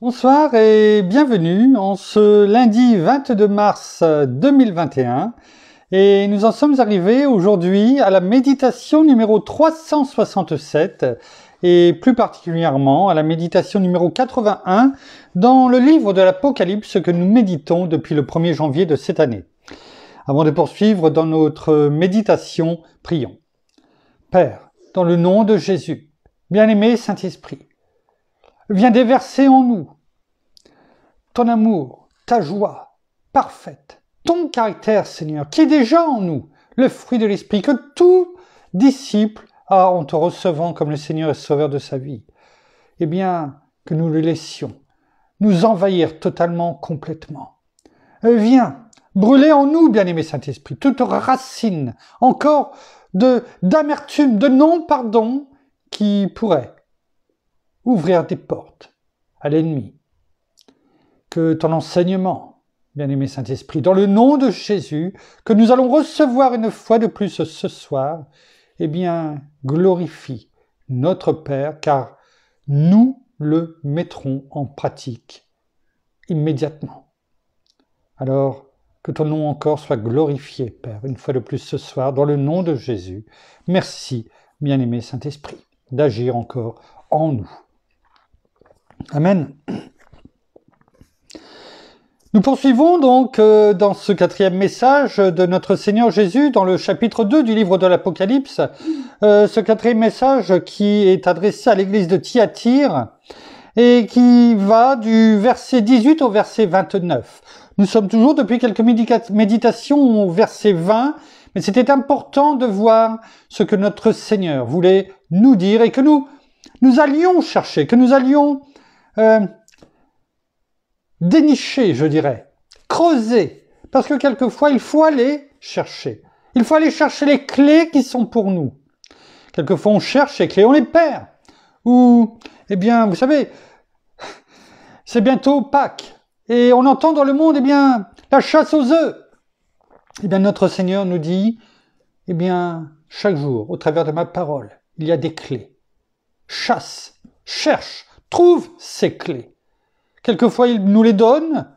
Bonsoir et bienvenue en ce lundi 22 mars 2021 et nous en sommes arrivés aujourd'hui à la méditation numéro 367 et plus particulièrement à la méditation numéro 81 dans le livre de l'Apocalypse que nous méditons depuis le 1er janvier de cette année. Avant de poursuivre dans notre méditation, prions. Père, dans le nom de Jésus, bien-aimé Saint-Esprit, viens déverser en nous ton amour, ta joie parfaite, ton caractère, Seigneur, qui est déjà en nous, le fruit de l'Esprit, que tout disciple a en te recevant comme le Seigneur et Sauveur de sa vie. Eh bien, que nous le laissions nous envahir totalement, complètement. Viens brûler en nous, bien-aimé Saint-Esprit, toute racine, encore d'amertume, de non-pardon qui pourrait ouvrir des portes à l'ennemi. Que ton enseignement, bien-aimé Saint-Esprit, dans le nom de Jésus, que nous allons recevoir une fois de plus ce soir, eh bien, glorifie notre Père, car nous le mettrons en pratique immédiatement. Alors, que ton nom encore soit glorifié, Père, une fois de plus ce soir, dans le nom de Jésus. Merci, bien-aimé Saint-Esprit, d'agir encore en nous. Amen. Nous poursuivons donc dans ce 4e message de notre Seigneur Jésus dans le chapitre 2 du livre de l'Apocalypse. Ce 4e message qui est adressé à l'église de Thyatire et qui va du verset 18 au verset 29. Nous sommes toujours depuis quelques méditations au verset 20, mais c'était important de voir ce que notre Seigneur voulait nous dire et que nous allions chercher, que nous allions dénicher, je dirais, creuser, parce que quelquefois il faut aller chercher. Il faut aller chercher les clés qui sont pour nous. Quelquefois on cherche les clés, on les perd. Ou, eh bien, vous savez, c'est bientôt Pâques, et on entend dans le monde, eh bien, la chasse aux œufs. Eh bien, notre Seigneur nous dit, eh bien, chaque jour, au travers de ma parole, il y a des clés. Chasse, cherche, trouve ces clés. Quelquefois, il nous les donne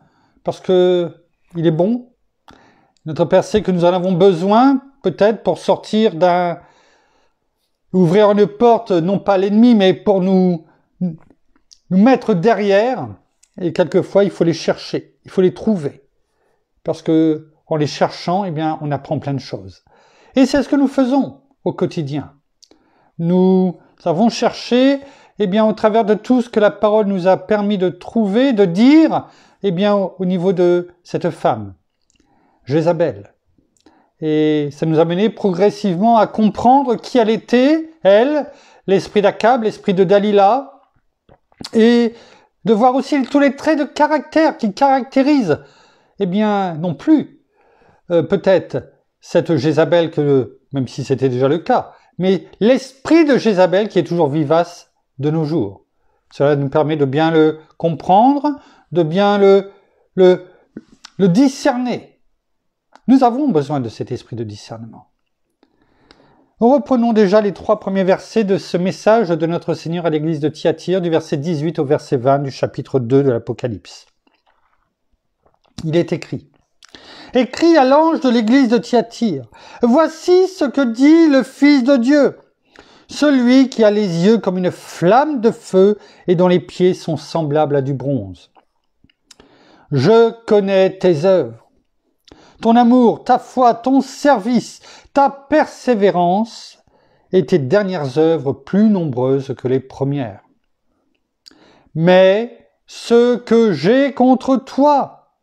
parce que il est bon. Notre Père sait que nous en avons besoin, peut-être pour sortir ouvrir une porte, non pas à l'ennemi, mais pour nous mettre derrière. Et quelquefois, il faut les chercher, il faut les trouver. Parce que en les cherchant, eh bien, on apprend plein de choses. Et c'est ce que nous faisons au quotidien. Nous avons cherché, eh bien, au travers de tout ce que la parole nous a permis de trouver, de dire, eh bien, au niveau de cette femme, Jézabel. Et ça nous a mené progressivement à comprendre qui elle était, elle, l'esprit d'Akab, l'esprit de Dalila, et de voir aussi tous les traits de caractère qui caractérisent, eh bien, non plus, peut-être, cette Jézabel que, même si c'était déjà le cas, mais l'esprit de Jézabel qui est toujours vivace de nos jours. Cela nous permet de bien le comprendre, de bien le discerner. Nous avons besoin de cet esprit de discernement. Reprenons déjà les 3 premiers versets de ce message de notre Seigneur à l'église de Thyatire, du verset 18 au verset 20 du chapitre 2 de l'Apocalypse. Il est écrit: Écrit à l'ange de l'église de Thyatire, voici ce que dit le Fils de Dieu, celui qui a les yeux comme une flamme de feu et dont les pieds sont semblables à du bronze. Je connais tes œuvres, ton amour, ta foi, ton service, ta persévérance et tes dernières œuvres plus nombreuses que les premières. Mais ce que j'ai contre toi,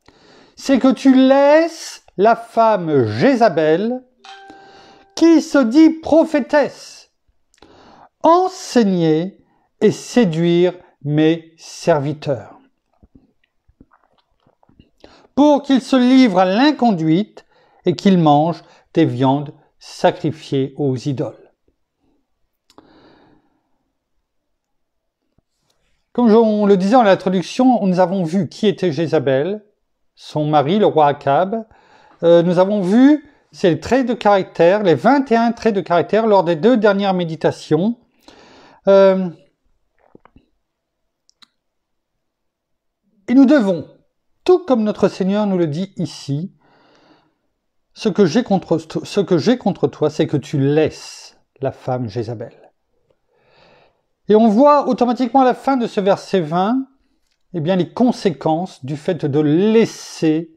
c'est que tu laisses la femme Jézabel, qui se dit prophétesse, enseigner et séduire mes serviteurs, pour qu'ils se livrent à l'inconduite et qu'ils mangent des viandes sacrifiées aux idoles. Comme on le disait en introduction, nous avons vu qui était Jézabel, son mari, le roi Akab. Nous avons vu ses traits de caractère, les 21 traits de caractère lors des 2 dernières méditations. Et nous devons, tout comme notre Seigneur nous le dit ici, ce que j'ai contre toi, c'est que tu laisses la femme Jézabel. Et on voit automatiquement à la fin de ce verset 20, eh bien, les conséquences du fait de laisser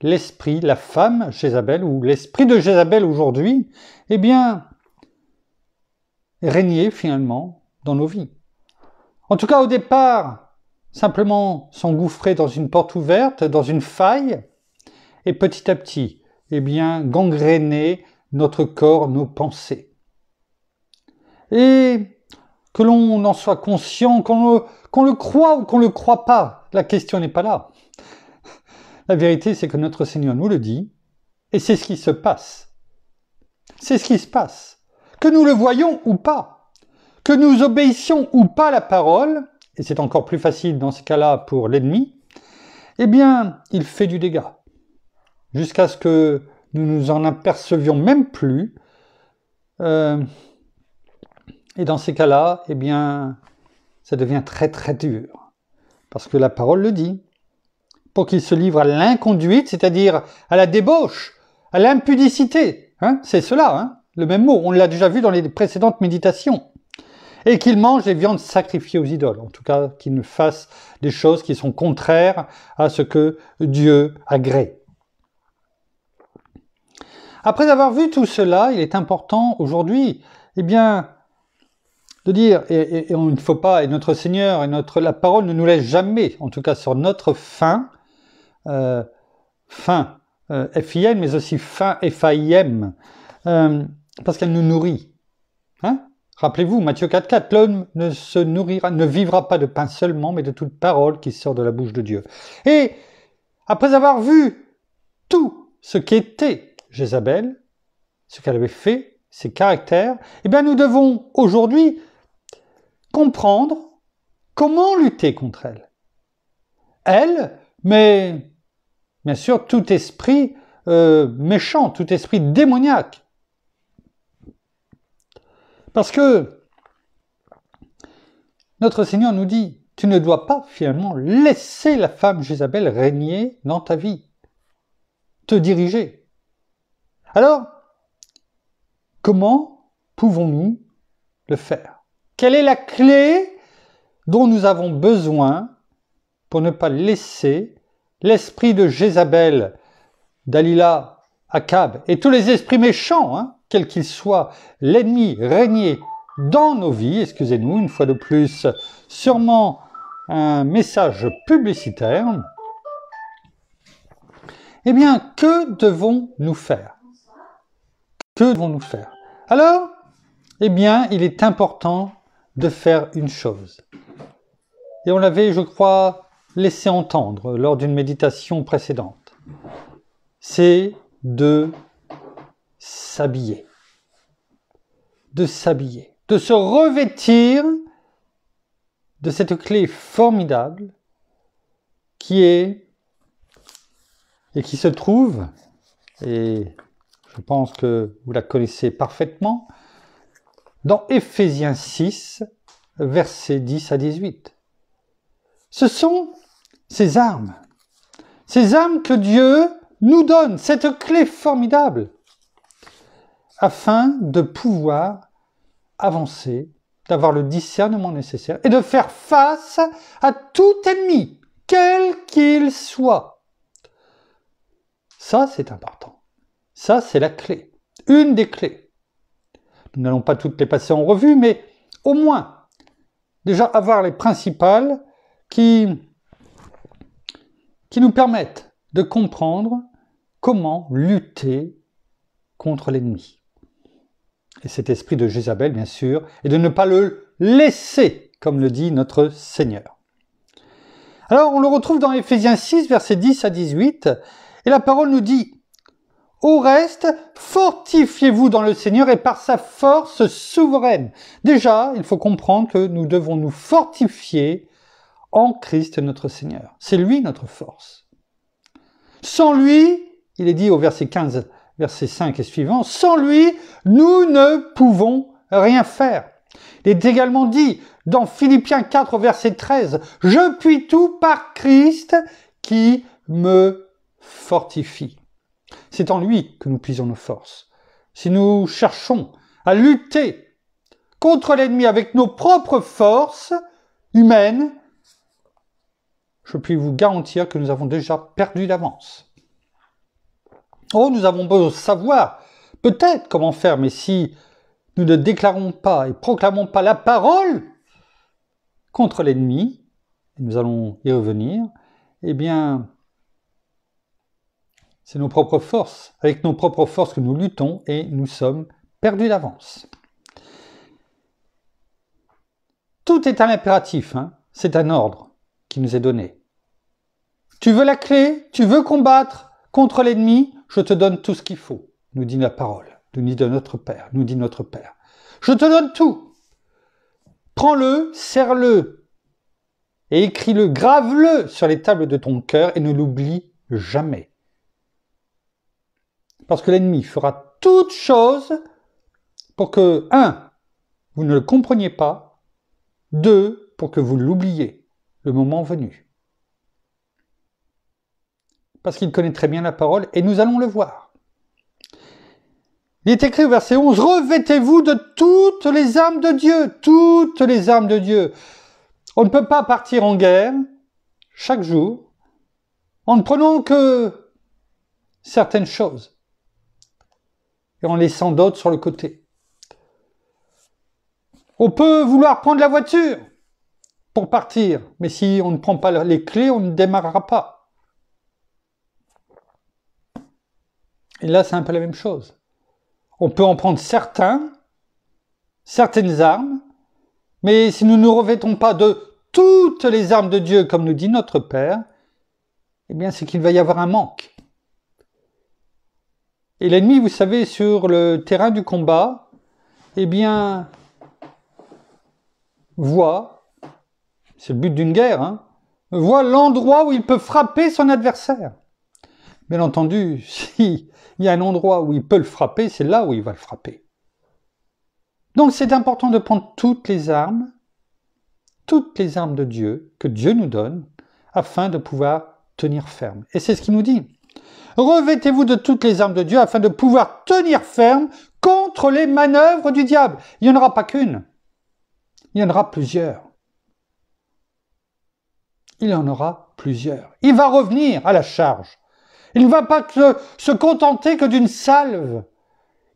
l'esprit, la femme Jézabel, ou l'esprit de Jézabel aujourd'hui, eh bien, régner finalement dans nos vies. En tout cas, au départ, simplement s'engouffrer dans une porte ouverte, dans une faille, et petit à petit, eh bien, gangréner notre corps, nos pensées. Et que l'on en soit conscient, qu'on le croit ou qu'on ne le croit pas, la question n'est pas là. La vérité, c'est que notre Seigneur nous le dit, et c'est ce qui se passe. C'est ce qui se passe. Que nous le voyons ou pas, que nous obéissions ou pas à la parole, et c'est encore plus facile dans ce cas-là pour l'ennemi, eh bien, il fait du dégât. Jusqu'à ce que nous nous en apercevions même plus. Et dans ces cas-là, eh bien, ça devient très très dur. Parce que la parole le dit. Pour qu'il se livre à l'inconduite, c'est-à-dire à la débauche, à l'impudicité. C'est cela, le même mot. On l'a déjà vu dans les précédentes méditations. Et qu'il mange les viandes sacrifiées aux idoles. En tout cas, qu'il ne fasse des choses qui sont contraires à ce que Dieu agrée. Après avoir vu tout cela, il est important aujourd'hui, eh bien, de dire, et il ne faut pas, et notre Seigneur, et la parole ne nous laisse jamais, en tout cas sur notre faim, F-I-N, mais aussi faim F-A-I-M, parce qu'elle nous nourrit. Rappelez-vous, Matthieu 4,4, l'homme ne vivra pas de pain seulement, mais de toute parole qui sort de la bouche de Dieu. Et après avoir vu tout ce qu'était Jézabel, ce qu'elle avait fait, ses caractères, eh bien nous devons aujourd'hui comprendre comment lutter contre elle. Elle, mais bien sûr tout esprit méchant, tout esprit démoniaque. Parce que notre Seigneur nous dit, tu ne dois pas finalement laisser la femme Jézabel régner dans ta vie, te diriger. Alors, comment pouvons-nous le faire? Quelle est la clé dont nous avons besoin pour ne pas laisser l'esprit de Jézabel, Dalila, Akab et tous les esprits méchants, quels qu'ils soient, l'ennemi régner dans nos vies? Excusez-nous, une fois de plus, sûrement un message publicitaire. Eh bien, que devons-nous faire? Que devons-nous faire? Alors, eh bien, il est important de faire une chose. Et on l'avait, je crois, laissé entendre lors d'une méditation précédente. C'est de s'habiller. De s'habiller. De se revêtir de cette clé formidable qui est et qui se trouve, et je pense que vous la connaissez parfaitement, dans Éphésiens 6, versets 10 à 18. Ce sont ces armes que Dieu nous donne, cette clé formidable, afin de pouvoir avancer, d'avoir le discernement nécessaire et de faire face à tout ennemi, quel qu'il soit. Ça, c'est important. Ça, c'est la clé. Une des clés. Nous n'allons pas toutes les passer en revue, mais au moins, déjà avoir les principales qui nous permettent de comprendre comment lutter contre l'ennemi. Et cet esprit de Jézabel, bien sûr, et de ne pas le laisser, comme le dit notre Seigneur. Alors, on le retrouve dans Éphésiens 6, versets 10 à 18, et la parole nous dit « Au reste, fortifiez-vous dans le Seigneur et par sa force souveraine. » Déjà, il faut comprendre que nous devons nous fortifier en Christ notre Seigneur. C'est lui notre force. Sans lui, il est dit au verset 15, verset 5 et suivant, sans lui, nous ne pouvons rien faire. Il est également dit dans Philippiens 4, verset 13, « Je puis tout par Christ qui me fortifie. » C'est en lui que nous puisons nos forces. Si nous cherchons à lutter contre l'ennemi avec nos propres forces humaines, je puis vous garantir que nous avons déjà perdu d'avance. Oh, nous avons beau savoir peut-être comment faire, mais si nous ne déclarons pas et proclamons pas la parole contre l'ennemi, et nous allons y revenir, eh bien, c'est nos propres forces, avec nos propres forces que nous luttons et nous sommes perdus d'avance. Tout est un impératif, hein? C'est un ordre qui nous est donné. Tu veux la clé? Tu veux combattre contre l'ennemi? Je te donne tout ce qu'il faut, nous dit la parole, nous dit notre Père. Je te donne tout. Prends-le, serre-le et écris-le, grave-le sur les tables de ton cœur et ne l'oublie jamais. Parce que l'ennemi fera toute chose pour que, 1, vous ne le compreniez pas, 2, pour que vous l'oubliez, le moment venu. Parce qu'il connaît très bien la parole, et nous allons le voir. Il est écrit au verset 11, « Revêtez-vous de toutes les armes de Dieu, toutes les armes de Dieu. » On ne peut pas partir en guerre chaque jour en ne prenant que certaines choses et en laissant d'autres sur le côté. On peut vouloir prendre la voiture pour partir, mais si on ne prend pas les clés, on ne démarrera pas. Et là, c'est un peu la même chose. On peut en prendre certaines armes, mais si nous ne nous revêtons pas de toutes les armes de Dieu, comme nous dit notre Père, eh bien, c'est qu'il va y avoir un manque. Et l'ennemi, vous savez, sur le terrain du combat, eh bien, voit, c'est le but d'une guerre, hein, voit l'endroit où il peut frapper son adversaire. Bien entendu, s'il y a un endroit où il peut le frapper, c'est là où il va le frapper. Donc c'est important de prendre toutes les armes de Dieu, que Dieu nous donne, afin de pouvoir tenir ferme. Et c'est ce qu'il nous dit. Revêtez-vous de toutes les armes de Dieu afin de pouvoir tenir ferme contre les manœuvres du diable. Il n'y en aura pas qu'une. Il y en aura plusieurs. Il y en aura plusieurs. Il va revenir à la charge. Il ne va pas se contenter que d'une salve.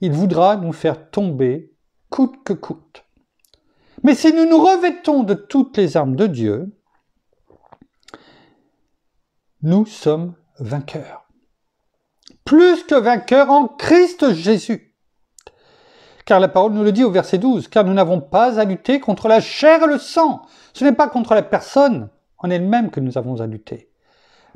Il voudra nous faire tomber coûte que coûte. Mais si nous nous revêtons de toutes les armes de Dieu, nous sommes vainqueurs. Plus que vainqueurs en Christ Jésus. Car la parole nous le dit au verset 12, car nous n'avons pas à lutter contre la chair et le sang. Ce n'est pas contre la personne en elle-même que nous avons à lutter,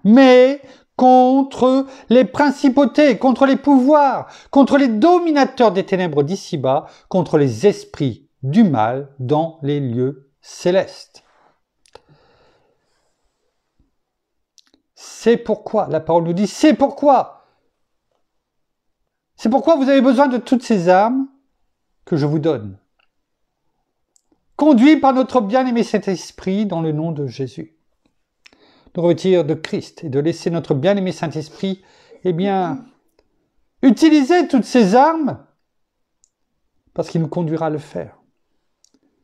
mais contre les principautés, contre les pouvoirs, contre les dominateurs des ténèbres d'ici-bas, contre les esprits du mal dans les lieux célestes. C'est pourquoi, la parole nous dit, c'est pourquoi vous avez besoin de toutes ces armes que je vous donne. Conduits par notre bien-aimé Saint-Esprit dans le nom de Jésus. De retirer de Christ et de laisser notre bien-aimé Saint-Esprit, eh bien, utiliser toutes ces armes parce qu'il nous conduira à le faire.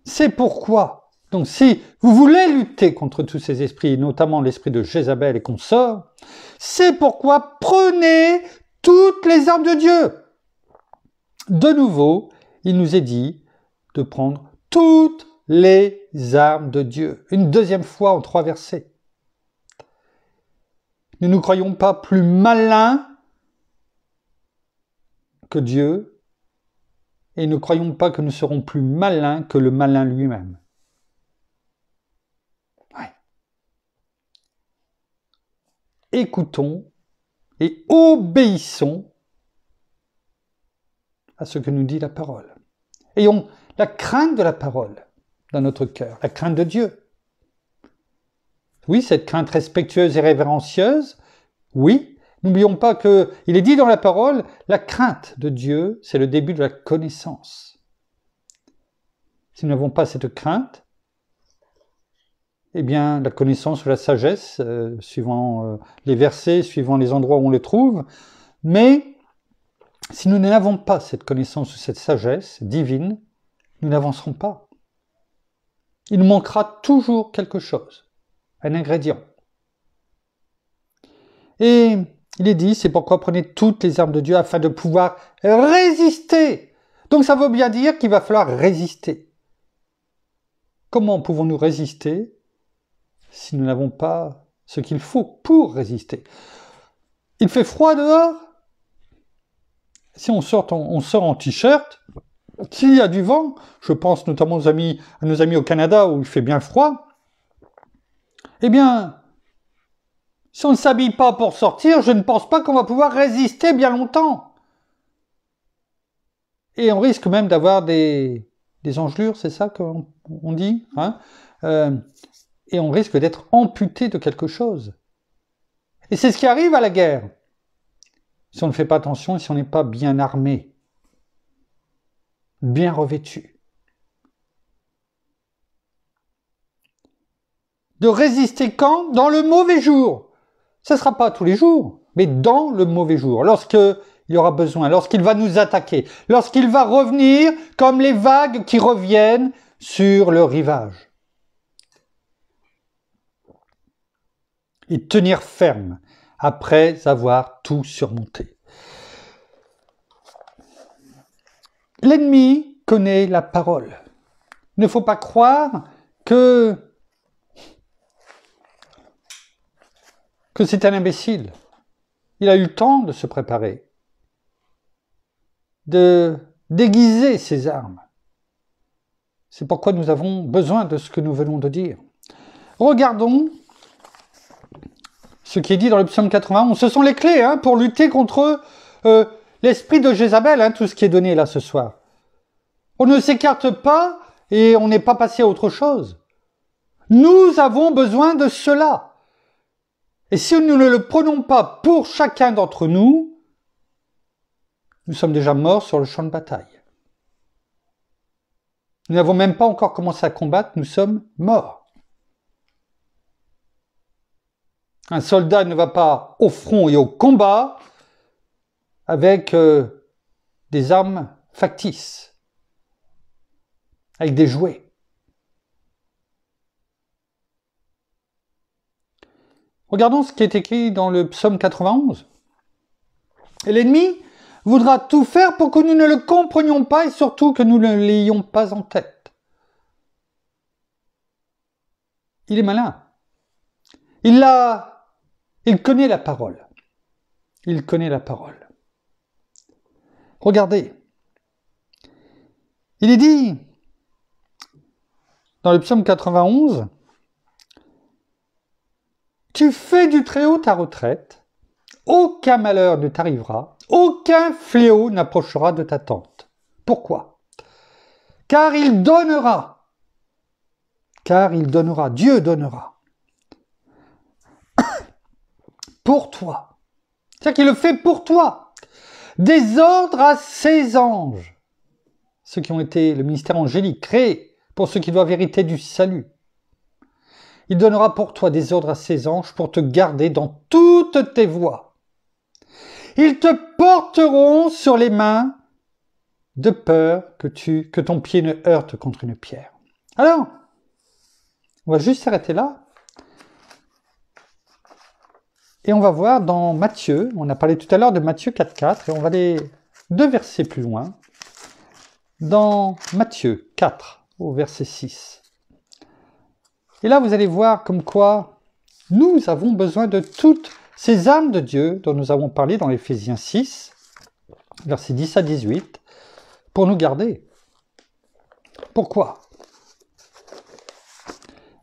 C'est pourquoi, donc si vous voulez lutter contre tous ces esprits, notamment l'esprit de Jézabel et consorts, c'est pourquoi prenez toutes les armes de Dieu. De nouveau, il nous est dit de prendre toutes les armes de Dieu. Une deuxième fois en 3 versets. Nous ne croyons pas plus malins que Dieu et ne croyons pas que nous serons plus malins que le malin lui-même. Ouais. Écoutons et obéissons à ce que nous dit la parole. Ayons la crainte de la parole dans notre cœur, la crainte de Dieu. Oui, cette crainte respectueuse et révérencieuse, oui. N'oublions pas qu'il est dit dans la parole, la crainte de Dieu, c'est le début de la connaissance. si nous n'avons pas cette crainte, eh bien, la connaissance ou la sagesse, suivant les versets, suivant les endroits où on les trouve, mais si nous n'avons pas cette connaissance ou cette sagesse divine, nous n'avancerons pas. Il nous manquera toujours quelque chose, un ingrédient. Et il est dit, c'est pourquoi prenez toutes les armes de Dieu afin de pouvoir résister. Donc ça veut bien dire qu'il va falloir résister. Comment pouvons-nous résister si nous n'avons pas ce qu'il faut pour résister? Il fait froid dehors. Si on sort en t-shirt, s'il y a du vent, je pense notamment à nos amis au Canada où il fait bien froid, eh bien, si on ne s'habille pas pour sortir, je ne pense pas qu'on va pouvoir résister bien longtemps. Et on risque même d'avoir des engelures, c'est ça qu'on dit, hein, et on risque d'être amputé de quelque chose. Et c'est ce qui arrive à la guerre. Si on ne fait pas attention et si on n'est pas bien armé, bien revêtu. De résister quand? Dans le mauvais jour. Ce ne sera pas tous les jours, mais dans le mauvais jour. Lorsqu'il y aura besoin, lorsqu'il va nous attaquer, lorsqu'il va revenir comme les vagues qui reviennent sur le rivage. Et tenir ferme après avoir tout surmonté. L'ennemi connaît la parole. Il ne faut pas croire que c'est un imbécile. Il a eu le temps de se préparer, de déguiser ses armes. C'est pourquoi nous avons besoin de ce que nous venons de dire. Regardons ce qui est dit dans le psaume 91. Ce sont les clés pour lutter contre l'esprit de Jézabel, tout ce qui est donné là ce soir. On ne s'écarte pas et on n'est pas passé à autre chose. Nous avons besoin de cela. Et si nous ne le prenons pas pour chacun d'entre nous, nous sommes déjà morts sur le champ de bataille. Nous n'avons même pas encore commencé à combattre, nous sommes morts. Un soldat ne va pas au front et au combat avec des armes factices, avec des jouets. Regardons ce qui est écrit dans le psaume 91. Et l'ennemi voudra tout faire pour que nous ne le comprenions pas et surtout que nous ne l'ayons pas en tête. Il est malin. Il connaît la parole. Il connaît la parole. Regardez. Il est dit dans le psaume 91, « Tu fais du Très-Haut ta retraite, aucun malheur ne t'arrivera, aucun fléau n'approchera de ta tente. » Pourquoi? Car il donnera, Dieu donnera pour toi. C'est-à-dire qu'il le fait pour toi. Des ordres à ses anges, ceux qui ont été le ministère angélique, créé pour ceux qui doivent hériter du salut. Il donnera pour toi des ordres à ses anges pour te garder dans toutes tes voies. Ils te porteront sur les mains de peur que ton pied ne heurte contre une pierre. Alors, on va juste s'arrêter là. Et on va voir dans Matthieu, on a parlé tout à l'heure de Matthieu 4.4, et on va aller 2 versets plus loin, dans Matthieu 4, au verset 6. Et là, vous allez voir comme quoi nous avons besoin de toutes ces armes de Dieu dont nous avons parlé dans Éphésiens 6, versets 10 à 18, pour nous garder. Pourquoi?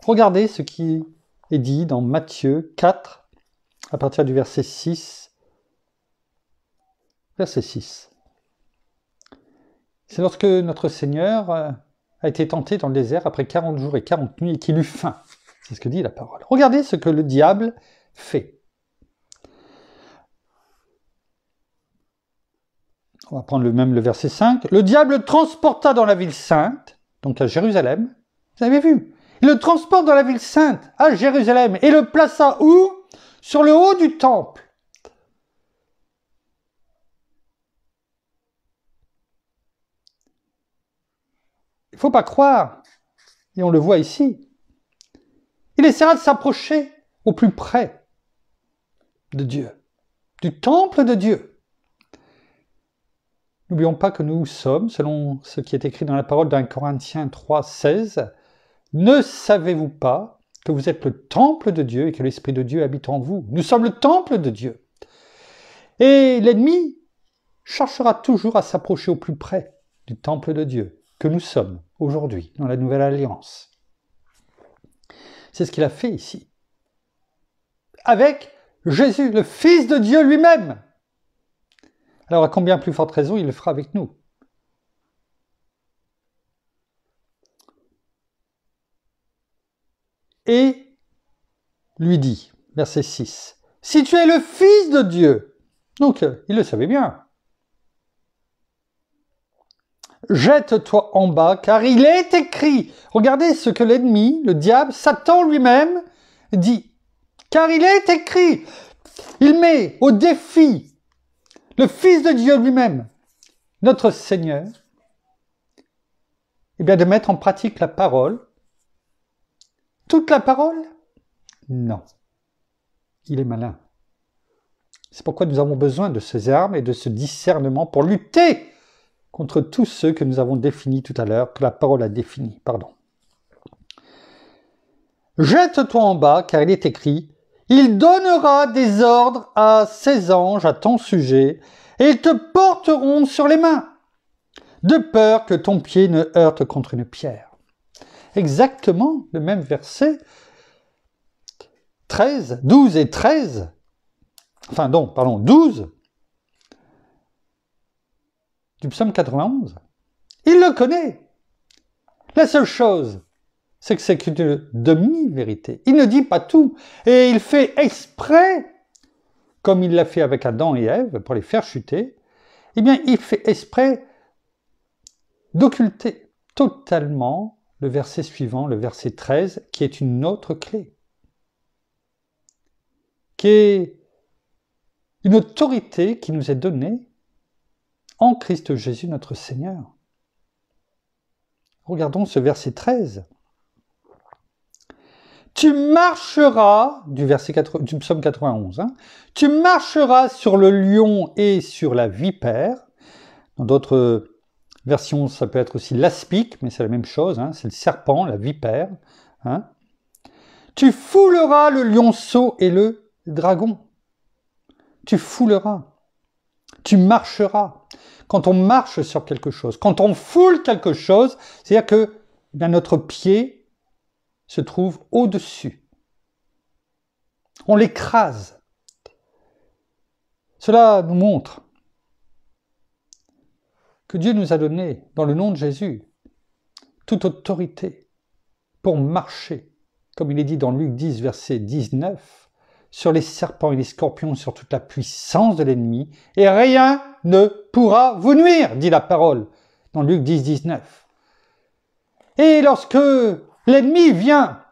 Regardez ce qui est dit dans Matthieu 4, à partir du verset 6. Verset 6. C'est lorsque notre Seigneur a été tenté dans le désert après 40 jours et 40 nuits et qu'il eut faim. C'est ce que dit la parole. Regardez ce que le diable fait. On va prendre le verset 5. Le diable transporta dans la ville sainte, donc à Jérusalem, vous avez vu, il le transporte dans la ville sainte, à Jérusalem, et le plaça où? Sur le haut du temple. Il ne faut pas croire, et on le voit ici, il essaiera de s'approcher au plus près de Dieu, du temple de Dieu. N'oublions pas que nous sommes, selon ce qui est écrit dans la parole d'un Corinthiens 3, 16, « Ne savez-vous pas que vous êtes le temple de Dieu et que l'Esprit de Dieu habite en vous ?» Nous sommes le temple de Dieu. Et l'ennemi cherchera toujours à s'approcher au plus près du temple de Dieu que nous sommes aujourd'hui dans la Nouvelle Alliance. C'est ce qu'il a fait ici. Avec Jésus, le Fils de Dieu lui-même. Alors à combien plus forte raison il le fera avec nous? Et lui dit, verset 6, « Si tu es le Fils de Dieu », donc il le savait bien, « jette-toi en bas, car il est écrit. » Regardez ce que l'ennemi, le diable, Satan lui-même, dit. « Car il est écrit. » Il met au défi le Fils de Dieu lui-même, notre Seigneur, eh bien de mettre en pratique la parole. Toute la parole? Non. Il est malin. C'est pourquoi nous avons besoin de ces armes et de ce discernement pour lutter contre tous ceux que nous avons définis tout à l'heure, que la parole a définis, pardon. Jette-toi en bas, car il est écrit, « Il donnera des ordres à ses anges à ton sujet, et ils te porteront sur les mains, de peur que ton pied ne heurte contre une pierre. » Exactement le même verset, 13, 12 et 13, enfin non, pardon, 12, du psaume 91. Il le connaît. La seule chose, c'est que c'est une demi-vérité. Il ne dit pas tout. Et il fait exprès, comme il l'a fait avec Adam et Ève, pour les faire chuter, eh bien, il fait exprès d'occulter totalement le verset suivant, le verset 13, qui est une autre clé, qui est une autorité qui nous est donnée en Christ Jésus notre Seigneur. Regardons ce verset 13. Tu marcheras, du psaume 91, tu marcheras sur le lion et sur la vipère. Dans d'autres versions, ça peut être aussi l'aspic, mais c'est la même chose, c'est le serpent, la vipère. Tu fouleras le lionceau et le dragon. Tu fouleras. Tu marcheras. Quand on marche sur quelque chose, quand on foule quelque chose, c'est-à-dire que notre pied se trouve au-dessus. On l'écrase. Cela nous montre que Dieu nous a donné, dans le nom de Jésus, toute autorité pour marcher, comme il est dit dans Luc 10, verset 19, sur les serpents et les scorpions, sur toute la puissance de l'ennemi, et rien ne pourra vous nuire, dit la parole dans Luc 10, 19. Et lorsque l'ennemi vient,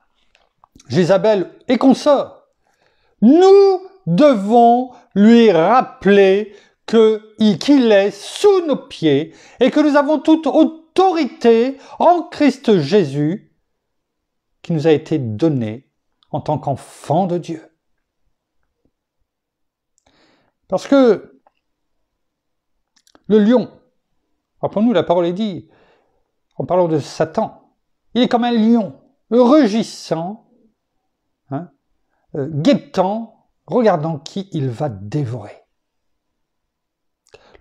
Jézabel et consorts, nous devons lui rappeler qu'il est sous nos pieds et que nous avons toute autorité en Christ Jésus qui nous a été donnée en tant qu'enfant de Dieu. Parce que le lion, rappelons-nous, la parole est dit, en parlant de Satan, il est comme un lion, rugissant, guettant, regardant qui il va dévorer.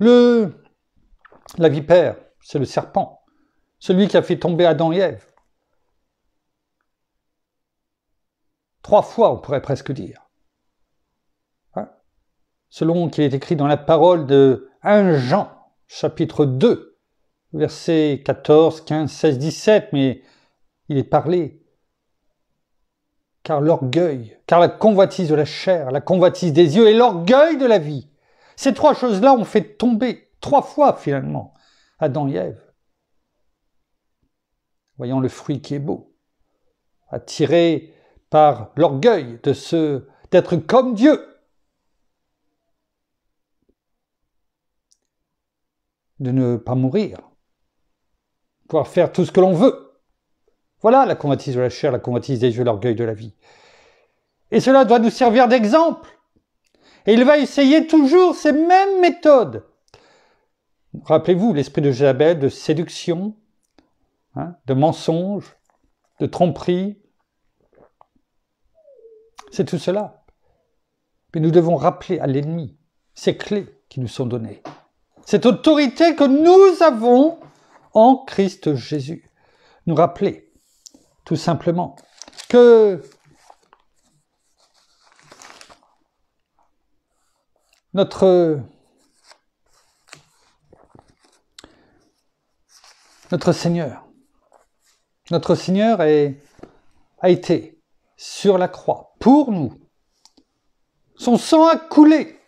La vipère, c'est le serpent, celui qui a fait tomber Adam et Ève. 3 fois, on pourrait presque dire. Selon qu'il est écrit dans la parole de 1 Jean, chapitre 2, versets 14, 15, 16, 17, mais il est parlé. Car l'orgueil, car la convoitise de la chair, la convoitise des yeux et l'orgueil de la vie, ces 3 choses-là ont fait tomber 3 fois finalement Adam et Ève. voyant le fruit qui est beau, attirés par l'orgueil d'être comme Dieu, de ne pas mourir, pouvoir faire tout ce que l'on veut. Voilà la convoitise de la chair, la convoitise des yeux, l'orgueil de la vie. Et cela doit nous servir d'exemple. Et il va essayer toujours ces mêmes méthodes. Rappelez-vous, l'esprit de Jézabel, de séduction, de mensonge, de tromperie. C'est tout cela. Mais nous devons rappeler à l'ennemi ces clés qui nous sont données. Cette autorité que nous avons en Christ Jésus. Nous rappeler, tout simplement, que notre Seigneur a été sur la croix pour nous. Son sang a coulé.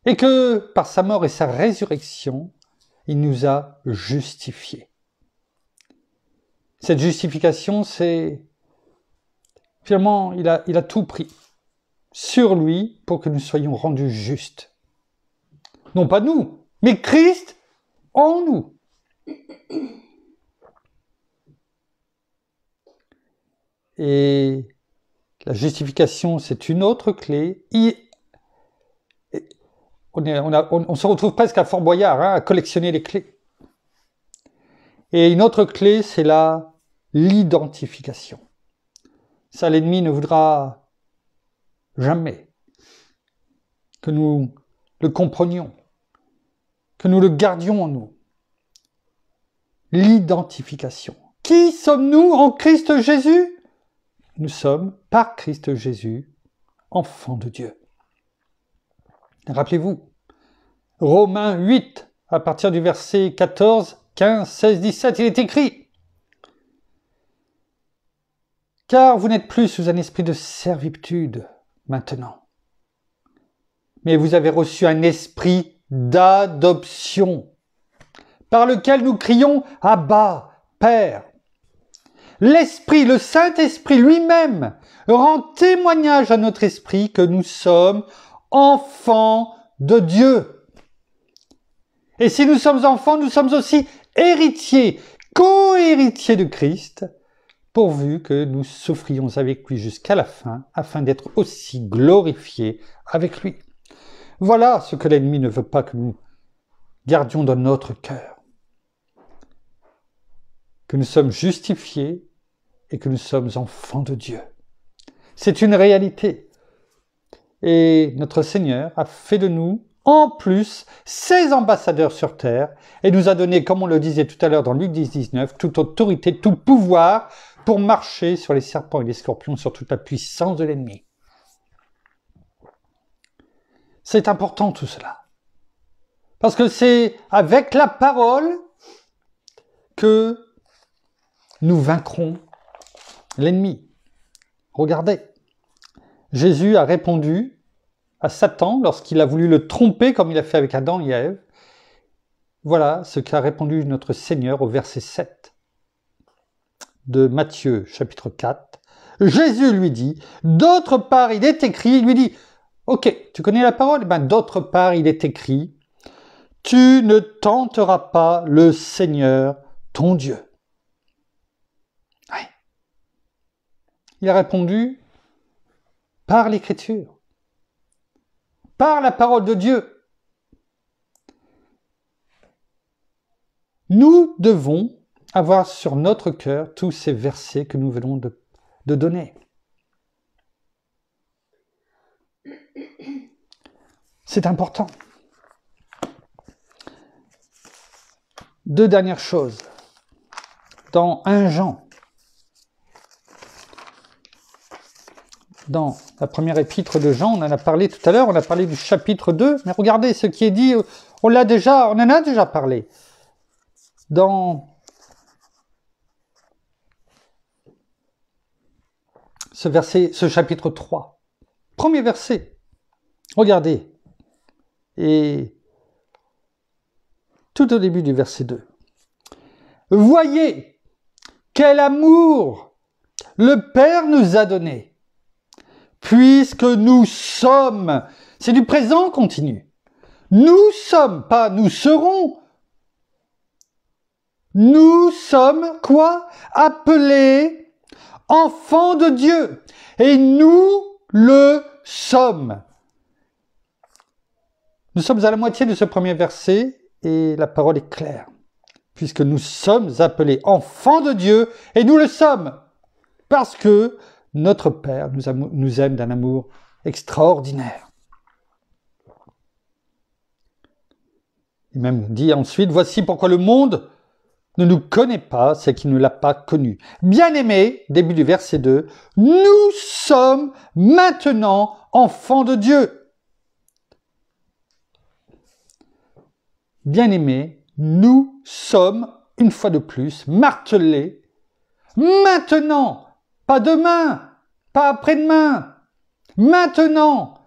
Et que par sa mort et sa résurrection, il nous a justifiés. Cette justification, c'est finalement, il a tout pris sur lui pour que nous soyons rendus justes. Non pas nous, mais Christ en nous. Et la justification, c'est une autre clé. On se retrouve presque à Fort Boyard, à collectionner les clés. Et une autre clé, c'est l'identification. Ça, l'ennemi ne voudra jamais que nous le comprenions, que nous le gardions en nous. L'identification. Qui sommes-nous en Christ Jésus? Nous sommes, par Christ Jésus, enfants de Dieu. Rappelez-vous, Romains 8, à partir du verset 14, 15, 16, 17, il est écrit « Car vous n'êtes plus sous un esprit de servitude maintenant, mais vous avez reçu un esprit d'adoption, par lequel nous crions « Abba, Père ». L'Esprit, le Saint-Esprit lui-même, rend témoignage à notre esprit que nous sommes enfants de Dieu. Et si nous sommes enfants, nous sommes aussi héritiers, co-héritiers de Christ, pourvu que nous souffrions avec lui jusqu'à la fin, afin d'être aussi glorifiés avec lui. Voilà ce que l'ennemi ne veut pas que nous gardions dans notre cœur. Que nous sommes justifiés et que nous sommes enfants de Dieu. C'est une réalité. Et notre Seigneur a fait de nous, en plus, ses ambassadeurs sur terre et nous a donné, comme on le disait tout à l'heure dans Luc 10, 19, toute autorité, tout pouvoir pour marcher sur les serpents et les scorpions, sur toute la puissance de l'ennemi. C'est important tout cela. Parce que c'est avec la parole que nous vaincrons l'ennemi. Regardez, Jésus a répondu à Satan lorsqu'il a voulu le tromper comme il a fait avec Adam et Ève. Voilà ce qu'a répondu notre Seigneur au verset 7 de Matthieu chapitre 4. Jésus lui dit, d'autre part il est écrit, il lui dit, ok, tu connais la parole? D'autre part il est écrit, tu ne tenteras pas le Seigneur ton Dieu. Ouais. Il a répondu par l'Écriture, par la parole de Dieu. Nous devons avoir sur notre cœur tous ces versets que nous venons de donner. C'est important. Deux dernières choses. Dans 1 Jean, dans la première épître de Jean, on en a parlé tout à l'heure, on a parlé du chapitre 2, mais regardez ce qui est dit, on en a déjà parlé. Dans ce chapitre 3, premier verset, regardez, et tout au début du verset 2. Voyez quel amour le Père nous a donné, puisque nous sommes, c'est du présent continu, nous sommes, pas nous serons, nous sommes quoi? Appelés enfants de Dieu, et nous le sommes. Nous sommes à la moitié de ce premier verset, et la parole est claire. Puisque nous sommes appelés enfants de Dieu, et nous le sommes, parce que notre Père nous aime d'un amour extraordinaire. Il même dit ensuite, voici pourquoi le monde ne nous connaît pas, c'est qu'il ne l'a pas connu. Bien-aimés, début du verset 2, nous sommes maintenant enfants de Dieu. Bien-aimés, nous sommes, une fois de plus, martelés, maintenant, pas demain, pas après-demain, maintenant.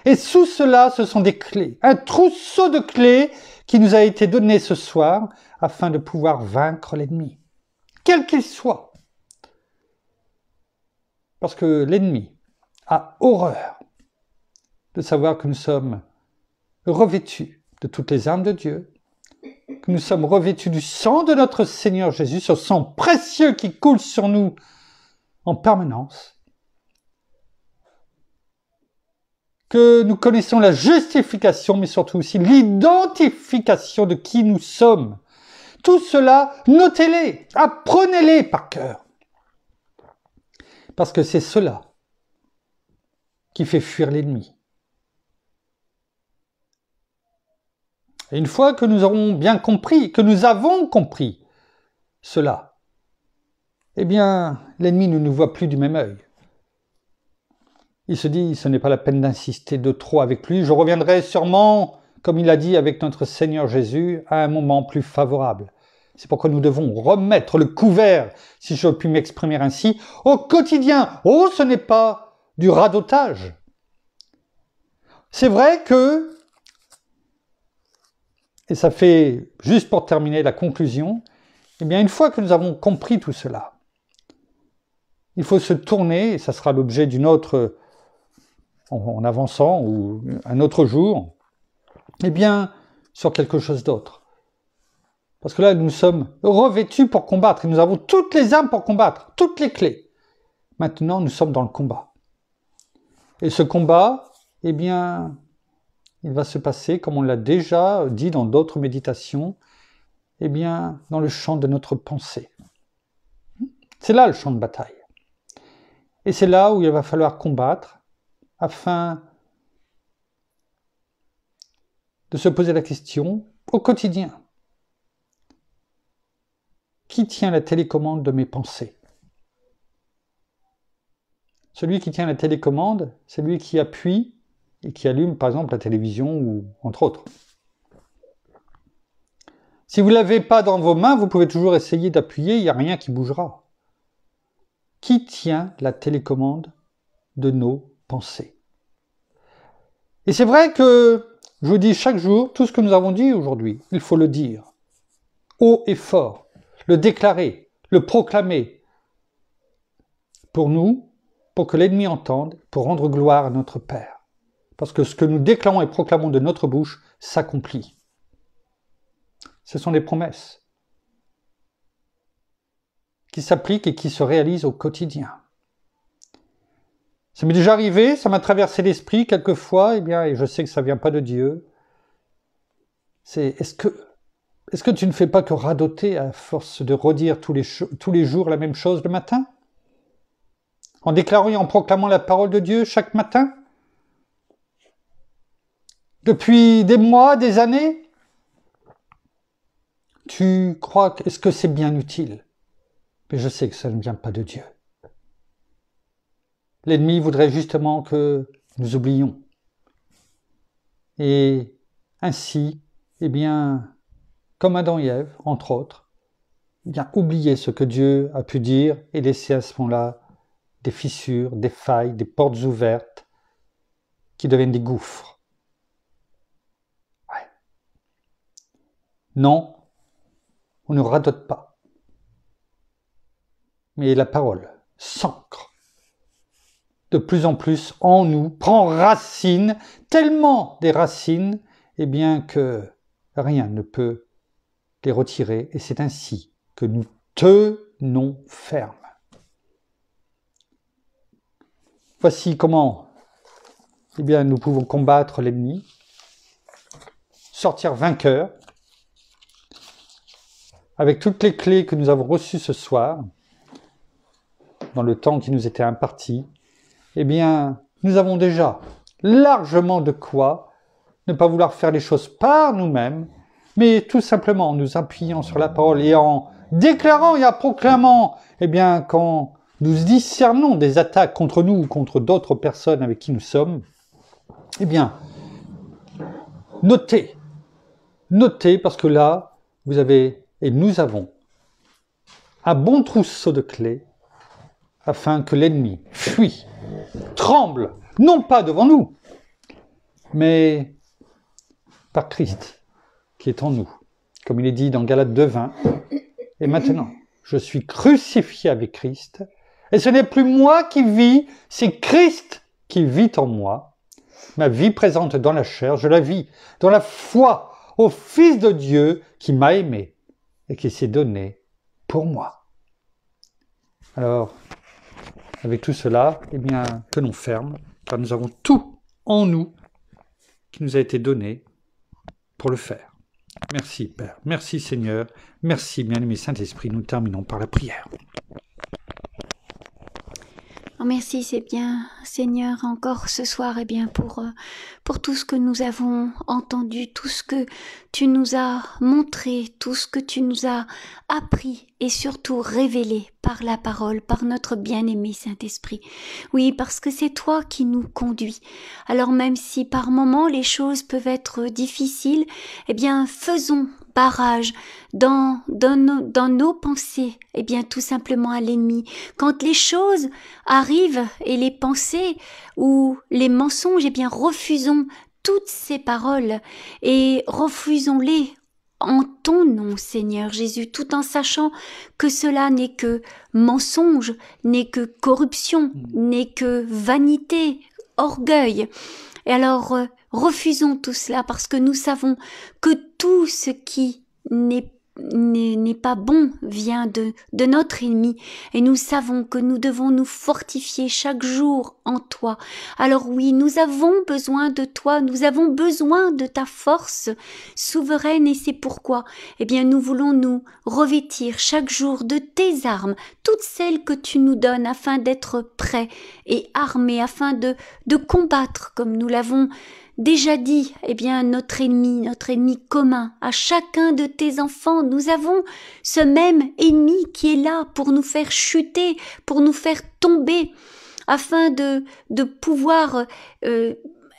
Et sous cela, ce sont des clés, un trousseau de clés qui nous a été donné ce soir afin de pouvoir vaincre l'ennemi, quel qu'il soit. Parce que l'ennemi a horreur de savoir que nous sommes revêtus de toutes les armes de Dieu, que nous sommes revêtus du sang de notre Seigneur Jésus, ce sang précieux qui coule sur nous en permanence, que nous connaissons la justification, mais surtout aussi l'identification de qui nous sommes. Tout cela, notez-les, apprenez-les par cœur. Parce que c'est cela qui fait fuir l'ennemi. Et une fois que nous aurons bien compris, que nous avons compris cela, eh bien, l'ennemi ne nous voit plus du même œil. Il se dit, ce n'est pas la peine d'insister de trop avec lui, je reviendrai sûrement, comme il a dit avec notre Seigneur Jésus, à un moment plus favorable. C'est pourquoi nous devons remettre le couvert, si je puis m'exprimer ainsi, au quotidien. Oh, ce n'est pas du radotage. C'est vrai que, et ça fait, juste pour terminer la conclusion, eh bien, une fois que nous avons compris tout cela, il faut se tourner, et ça sera l'objet d'une autre, en avançant, ou un autre jour, eh bien, sur quelque chose d'autre. Parce que là, nous sommes revêtus pour combattre, et nous avons toutes les armes pour combattre, toutes les clés. Maintenant, nous sommes dans le combat. Et ce combat, eh bien, il va se passer, comme on l'a déjà dit dans d'autres méditations, eh bien, dans le champ de notre pensée. C'est là le champ de bataille. Et c'est là où il va falloir combattre afin de se poser la question au quotidien. Qui tient la télécommande de mes pensées? Celui qui tient la télécommande, c'est lui qui appuie et qui allume par exemple la télévision ou entre autres. Si vous ne l'avez pas dans vos mains, vous pouvez toujours essayer d'appuyer, il n'y a rien qui bougera. Qui tient la télécommande de nos pensées? Et c'est vrai que, je vous dis chaque jour, tout ce que nous avons dit aujourd'hui, il faut le dire, haut et fort, le déclarer, le proclamer, pour nous, pour que l'ennemi entende, pour rendre gloire à notre Père. Parce que ce que nous déclarons et proclamons de notre bouche s'accomplit. Ce sont des promesses qui s'appliquent et qui se réalisent au quotidien. Ça m'est déjà arrivé, ça m'a traversé l'esprit quelquefois, et je sais que ça ne vient pas de Dieu. C'est est-ce que tu ne fais pas que radoter à force de redire tous les jours la même chose le matin? En déclarant et en proclamant la parole de Dieu chaque matin? Depuis des mois, des années? Tu crois est-ce que c'est bien utile? Mais je sais que ça ne vient pas de Dieu. L'ennemi voudrait justement que nous oublions. Et ainsi, eh bien, comme Adam et Ève, entre autres, eh bien, oublier ce que Dieu a pu dire et laisser à ce moment-là des fissures, des failles, des portes ouvertes qui deviennent des gouffres. Ouais. Non, on ne radote pas. mais la parole s'ancre de plus en plus en nous, prend racine, tellement des racines, eh bien que rien ne peut les retirer, et c'est ainsi que nous tenons ferme. Voici comment eh bien, nous pouvons combattre l'ennemi, sortir vainqueurs, avec toutes les clés que nous avons reçues ce soir, dans le temps qui nous était imparti. Eh bien, nous avons déjà largement de quoi ne pas vouloir faire les choses par nous-mêmes, mais tout simplement en nous appuyant sur la parole et en déclarant et en proclamant, eh bien, quand nous discernons des attaques contre nous ou contre d'autres personnes avec qui nous sommes, eh bien, notez, parce que là, vous avez, et nous avons, un bon trousseau de clés afin que l'ennemi fuit, tremble, non pas devant nous, mais par Christ qui est en nous. Comme il est dit dans Galates 2:20, et maintenant, je suis crucifié avec Christ, et ce n'est plus moi qui vis, c'est Christ qui vit en moi. Ma vie présente dans la chair, je la vis dans la foi au Fils de Dieu qui m'a aimé et qui s'est donné pour moi. Alors, avec tout cela, eh bien, tenons ferme, car nous avons tout en nous qui nous a été donné pour le faire. Merci Père, merci Seigneur, merci bien-aimé Saint-Esprit. Nous terminons par la prière. Oh, merci, c'est bien, Seigneur, encore ce soir, pour tout ce que nous avons entendu, tout ce que tu nous as montré, tout ce que tu nous as appris et surtout révélé par la parole, par notre bien-aimé Saint-Esprit. Oui, parce que c'est toi qui nous conduis. Alors même si par moments les choses peuvent être difficiles, eh bien, faisons barrage dans nos pensées, eh bien tout simplement à l'ennemi. Quand les choses arrivent et les pensées ou les mensonges, eh bien refusons toutes ces paroles et refusons-les en ton nom, Seigneur Jésus, tout en sachant que cela n'est que mensonge, n'est que corruption, n'est que vanité, orgueil. Et alors, refusons tout cela parce que nous savons que tout ce qui n'est pas bon vient de notre ennemi et nous savons que nous devons nous fortifier chaque jour en toi. Alors oui, nous avons besoin de toi, nous avons besoin de ta force souveraine et c'est pourquoi, eh bien, nous voulons nous revêtir chaque jour de tes armes, toutes celles que tu nous donnes afin d'être prêts et armés, afin de combattre comme nous l'avons déjà dit, eh bien, notre ennemi commun, à chacun de tes enfants, nous avons ce même ennemi qui est là pour nous faire chuter, pour nous faire tomber, afin de pouvoir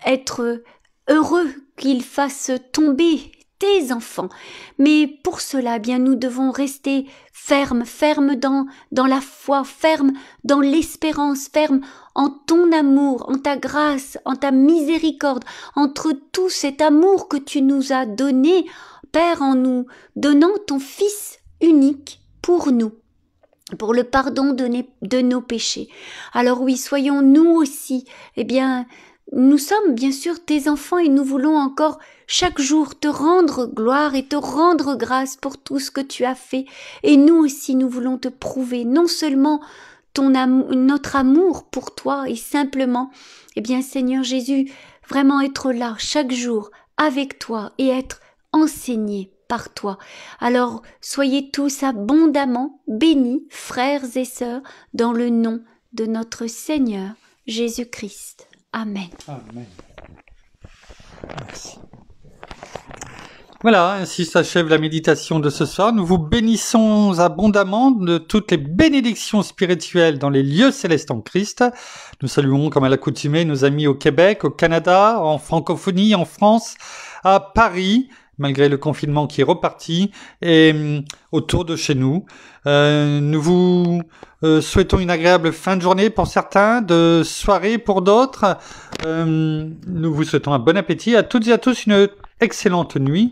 être heureux qu'il fasse tomber tes enfants. Mais pour cela, eh bien, nous devons rester fermes dans la foi, fermes dans l'espérance, fermes en ton amour, en ta grâce, en ta miséricorde, entre tout cet amour que tu nous as donné, Père, en nous donnant ton Fils unique pour nous, pour le pardon de nos péchés. Alors oui, soyons nous aussi, eh bien, nous sommes bien sûr tes enfants et nous voulons encore chaque jour te rendre gloire et te rendre grâce pour tout ce que tu as fait. Et nous aussi, nous voulons te prouver non seulement notre amour pour toi et simplement, eh bien Seigneur Jésus, vraiment être là chaque jour avec toi et être enseigné par toi. Alors, soyez tous abondamment bénis, frères et sœurs, dans le nom de notre Seigneur Jésus-Christ. Amen. Amen. Merci. Voilà, ainsi s'achève la méditation de ce soir. Nous vous bénissons abondamment de toutes les bénédictions spirituelles dans les lieux célestes en Christ. Nous saluons, comme à l'accoutumée, nos amis au Québec, au Canada, en francophonie, en France, à Paris, malgré le confinement qui est reparti, et autour de chez nous. Nous vous souhaitons une agréable fin de journée pour certains, de soirée pour d'autres. Nous vous souhaitons un bon appétit. À toutes et à tous, une excellente nuit.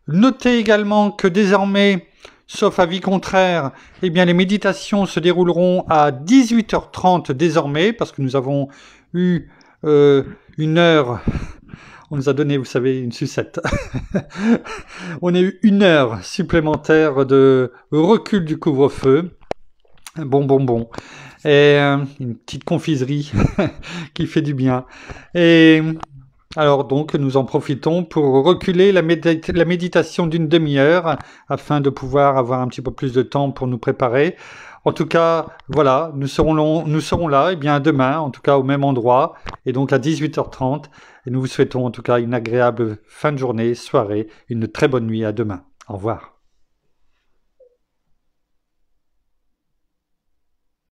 Notez également que désormais, sauf avis contraire, eh bien les méditations se dérouleront à 18h30 désormais, parce que nous avons eu une heure, on nous a donné, vous savez, une sucette. On a eu une heure supplémentaire de recul du couvre-feu. Bon. Et une petite confiserie qui fait du bien. Et alors donc, nous en profitons pour reculer la méditation d'une demi-heure afin de pouvoir avoir un petit peu plus de temps pour nous préparer. En tout cas, voilà, nous serons là, et bien demain, en tout cas au même endroit, et donc à 18h30. Et nous vous souhaitons en tout cas une agréable fin de journée, soirée, une très bonne nuit. À demain. Au revoir.